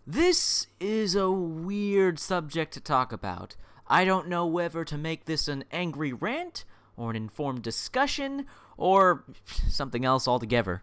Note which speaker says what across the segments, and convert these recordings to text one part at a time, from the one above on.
Speaker 1: This is a weird subject to talk about. I don't know whether to make this an angry rant, or an informed discussion, or something else altogether.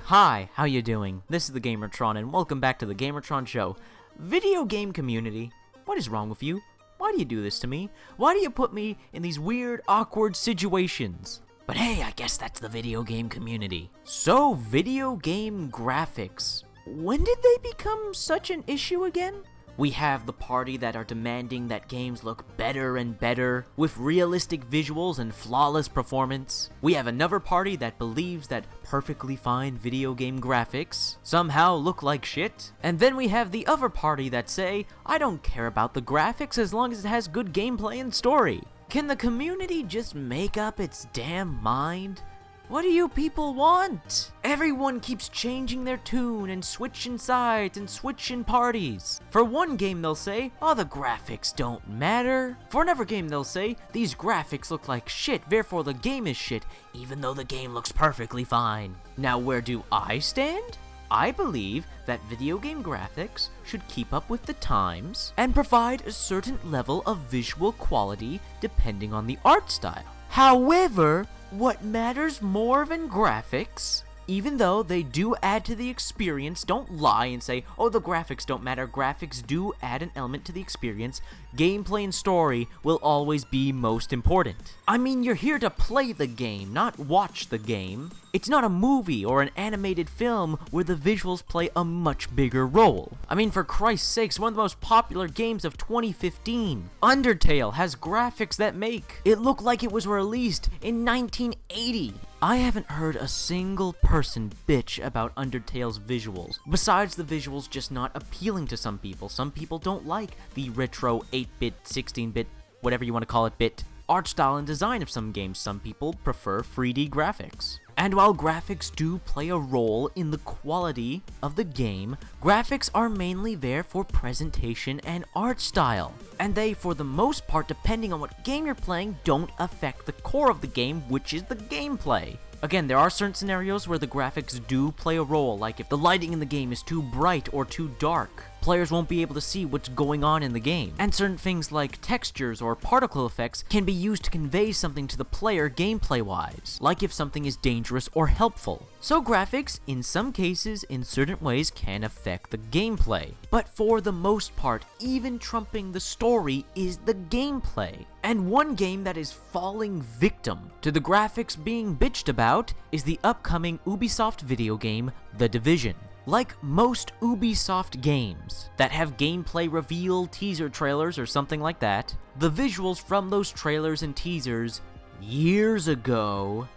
Speaker 1: Hi, how you doing? This is the Gamertron, and welcome back to the Gamertron Show. Video game community, what is wrong with you? Why do you do this to me? Why do you put me in these weird, awkward situations? But hey, I guess that's the video game community. So, video game graphics. When did they become such an issue again? We have the party that are demanding that games look better and better, with realistic visuals and flawless performance. We have another party that believes that perfectly fine video game graphics somehow look like shit. And then we have the other party that say, I don't care about the graphics as long as it has good gameplay and story. Can the community just make up its damn mind? What do you people want? Everyone keeps changing their tune and switching sides and switching parties. For one game they'll say, oh, the graphics don't matter. For another game they'll say, these graphics look like shit, therefore the game is shit, even though the game looks perfectly fine. Now where do I stand? I believe that video game graphics should keep up with the times and provide a certain level of visual quality depending on the art style. However, what matters more than graphics, even though they do add to the experience, don't lie and say, oh, the graphics don't matter, graphics do add an element to the experience, gameplay and story will always be most important. I mean, you're here to play the game, not watch the game. It's not a movie or an animated film where the visuals play a much bigger role. I mean, for Christ's sakes, one of the most popular games of 2015, Undertale, has graphics that make it look like it was released in 1980. I haven't heard a single person bitch about Undertale's visuals, besides the visuals just not appealing to some people. Some people don't like the retro 8-bit, 16-bit, whatever you want to call it, bit art style and design of some games. Some people prefer 3D graphics. And while graphics do play a role in the quality of the game, graphics are mainly there for presentation and art style. And they, for the most part, depending on what game you're playing, don't affect the core of the game, which is the gameplay. Again, there are certain scenarios where the graphics do play a role, like if the lighting in the game is too bright or too dark, players won't be able to see what's going on in the game. And certain things like textures or particle effects can be used to convey something to the player gameplay-wise, like if something is dangerous or helpful. So graphics, in some cases, in certain ways, can affect the gameplay. But for the most part, even trumping the story is the gameplay. And one game that is falling victim to the graphics being bitched about is the upcoming Ubisoft video game, The Division. Like most Ubisoft games that have gameplay reveal teaser trailers or something like that, the visuals from those trailers and teasers years ago,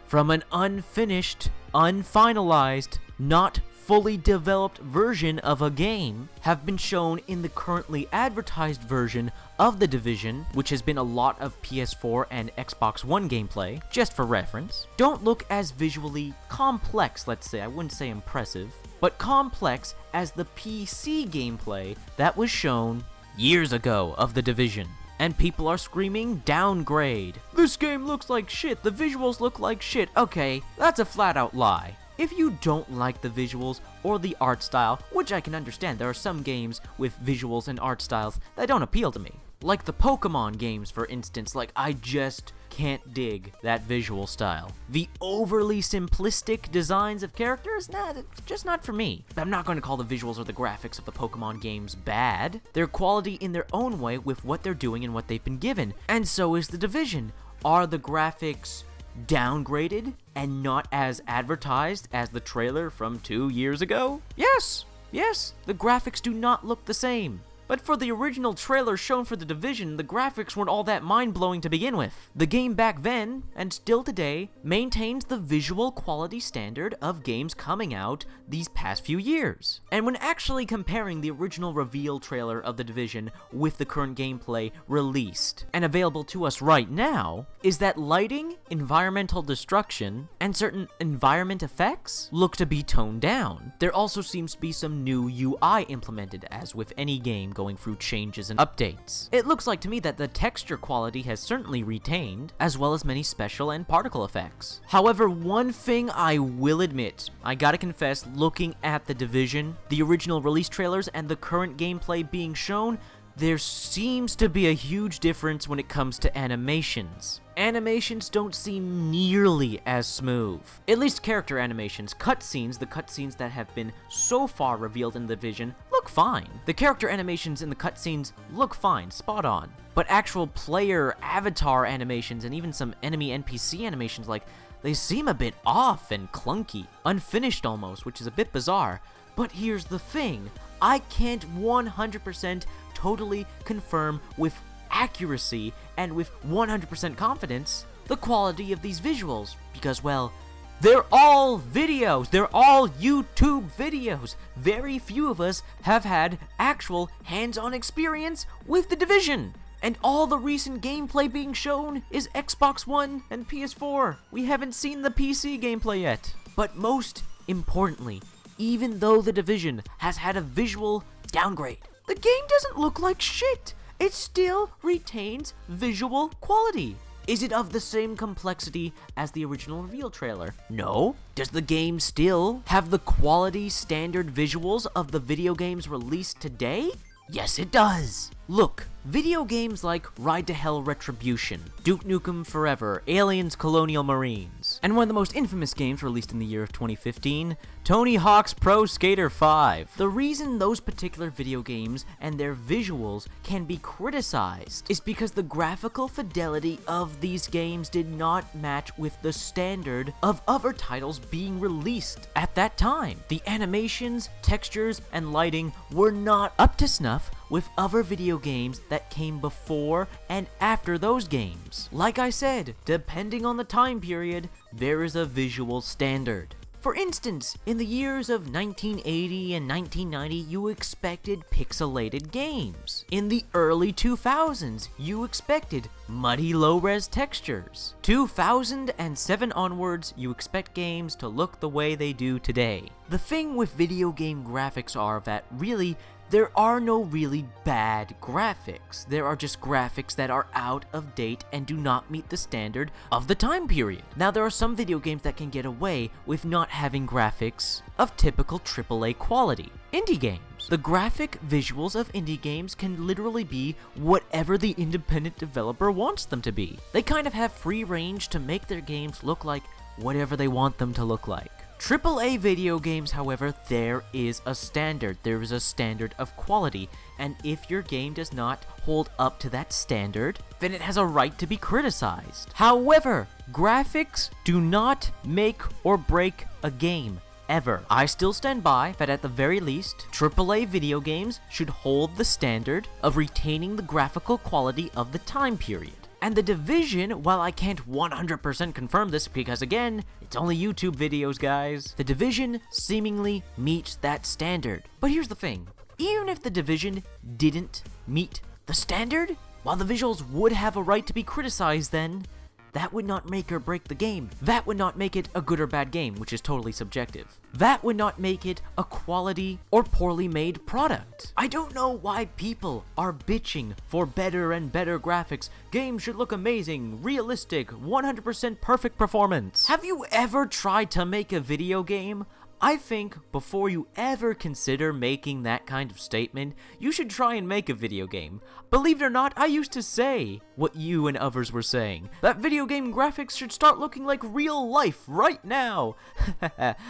Speaker 1: from an unfinished, unfinalized, not fully developed version of a game have been shown in the currently advertised version of The Division, which has been a lot of PS4 and Xbox One gameplay, just for reference. Don't look as visually complex, let's say, I wouldn't say impressive, but complex as the PC gameplay that was shown years ago of The Division. And people are screaming downgrade. This game looks like shit, the visuals look like shit. Okay, that's a flat out lie. If you don't like the visuals or the art style, which I can understand, there are some games with visuals and art styles that don't appeal to me. Like the Pokemon games, for instance, like I just can't dig that visual style. The overly simplistic designs of characters, nah, it's just not for me. I'm not going to call the visuals or the graphics of the Pokemon games bad. They're quality in their own way with what they're doing and what they've been given. And so is The Division. Are the graphics downgraded and not as advertised as the trailer from 2 years ago? Yes, the graphics do not look the same. But for the original trailer shown for The Division, the graphics weren't all that mind-blowing to begin with. The game back then, and still today, maintains the visual quality standard of games coming out these past few years. And when actually comparing the original reveal trailer of The Division with the current gameplay released and available to us right now, is that lighting, environmental destruction, and certain environment effects look to be toned down. There also seems to be some new UI implemented, as with any game going through changes and updates. It looks like to me that the texture quality has certainly retained, as well as many special and particle effects. However, one thing I will admit, I gotta confess, looking at The Division, the original release trailers, and the current gameplay being shown, there seems to be a huge difference when it comes to animations. Animations don't seem nearly as smooth. At least character animations. Cutscenes, the cutscenes that have been so far revealed in The Division, look fine. The character animations in the cutscenes look fine, spot on. But actual player avatar animations and even some enemy NPC animations, like, they seem a bit off and clunky. Unfinished almost, which is a bit bizarre. But here's the thing, I can't 100% totally confirm with accuracy and with 100% confidence the quality of these visuals, because, well, they're all videos, they're all YouTube videos. Very few of us have had actual hands-on experience with The Division. And all the recent gameplay being shown is Xbox One and PS4. We haven't seen the PC gameplay yet. But most importantly, even though The Division has had a visual downgrade, the game doesn't look like shit. It still retains visual quality. Is it of the same complexity as the original reveal trailer? No. Does the game still have the quality standard visuals of the video games released today? Yes, it does. Look, video games like Ride to Hell Retribution, Duke Nukem Forever, Aliens Colonial Marines, and one of the most infamous games released in the year of 2015, Tony Hawk's Pro Skater 5. The reason those particular video games and their visuals can be criticized is because the graphical fidelity of these games did not match with the standard of other titles being released at that time. The animations, textures, and lighting were not up to snuff with other video games that came before and after those games. Like I said, depending on the time period, there is a visual standard. For instance, in the years of 1980 and 1990, you expected pixelated games. In the early 2000s, you expected muddy low-res textures. 2007 onwards, you expect games to look the way they do today. The thing with video game graphics are that really, there are no really bad graphics. There are just graphics that are out of date and do not meet the standard of the time period. Now, there are some video games that can get away with not having graphics of typical AAA quality. Indie games. The graphic visuals of indie games can literally be whatever the independent developer wants them to be. They kind of have free range to make their games look like whatever they want them to look like. AAA video games, however, there is a standard. There is a standard of quality, and if your game does not hold up to that standard, then it has a right to be criticized. However, graphics do not make or break a game, ever. I still stand by that at the very least, AAA video games should hold the standard of retaining the graphical quality of the time period. And The Division, while I can't 100% confirm this because again, it's only YouTube videos, guys, The Division seemingly meets that standard. But here's the thing, even if The Division didn't meet the standard, while the visuals would have a right to be criticized then, that would not make or break the game. That would not make it a good or bad game, which is totally subjective. That would not make it a quality or poorly made product. I don't know why people are bitching for better and better graphics. Games should look amazing, realistic, 100% perfect performance. Have you ever tried to make a video game? I think before you ever consider making that kind of statement, you should try and make a video game. Believe it or not, I used to say what you and others were saying, that video game graphics should start looking like real life right now.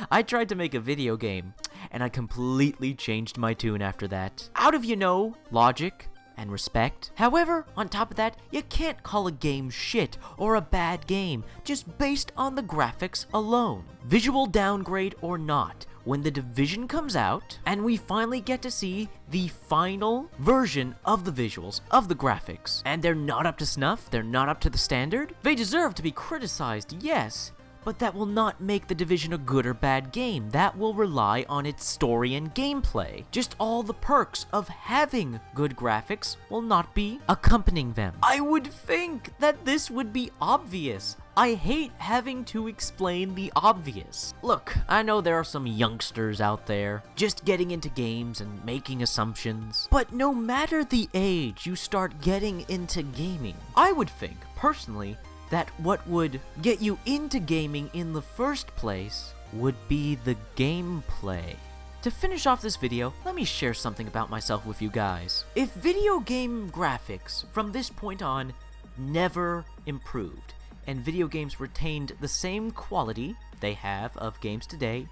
Speaker 1: I tried to make a video game, and I completely changed my tune after that. Out of, logic and respect. However, on top of that, you can't call a game shit or a bad game just based on the graphics alone. Visual downgrade or not, when The Division comes out and we finally get to see the final version of the visuals, of the graphics, and they're not up to snuff, they're not up to the standard, they deserve to be criticized, yes. but that will not make The Division a good or bad game. That will rely on its story and gameplay. Just all the perks of having good graphics will not be accompanying them. I would think that this would be obvious. I hate having to explain the obvious. Look, I know there are some youngsters out there just getting into games and making assumptions, but no matter the age you start getting into gaming, I would think, personally, that what would get you into gaming in the first place would be the gameplay. To finish off this video, let me share something about myself with you guys. If video game graphics from this point on never improved, and video games retained the same quality they have of games today,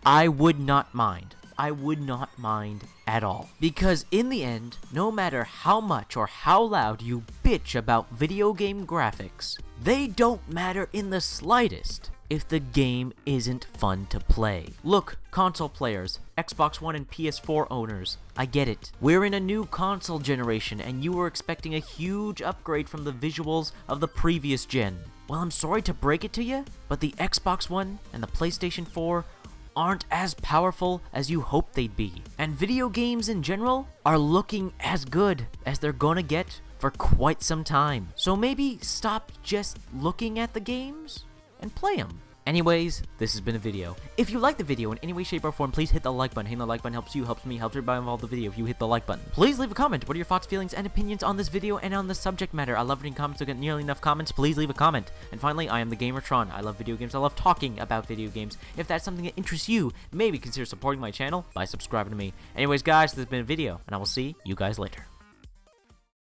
Speaker 1: I would not mind. I would not mind at all. Because in the end, no matter how much or how loud you bitch about video game graphics, they don't matter in the slightest if the game isn't fun to play. Look, console players, Xbox One and PS4 owners, I get it. We're in a new console generation and you were expecting a huge upgrade from the visuals of the previous gen. Well, I'm sorry to break it to you, but the Xbox One and the PlayStation 4 aren't as powerful as you hoped they'd be. And video games in general are looking as good as they're gonna get for quite some time. So maybe stop just looking at the games and play them. Anyways, this has been a video. If you like the video in any way, shape, or form, please hit the like button. Hitting the like button helps you, helps me, helps everybody involved in the video if you hit the like button. Please leave a comment. What are your thoughts, feelings, and opinions on this video and on the subject matter? I love reading comments. I get nearly enough comments. Please leave a comment. And finally, I am the Gamertron. I love video games. I love talking about video games. If that's something that interests you, maybe consider supporting my channel by subscribing to me. Anyways, guys, this has been a video, and I will see you guys later.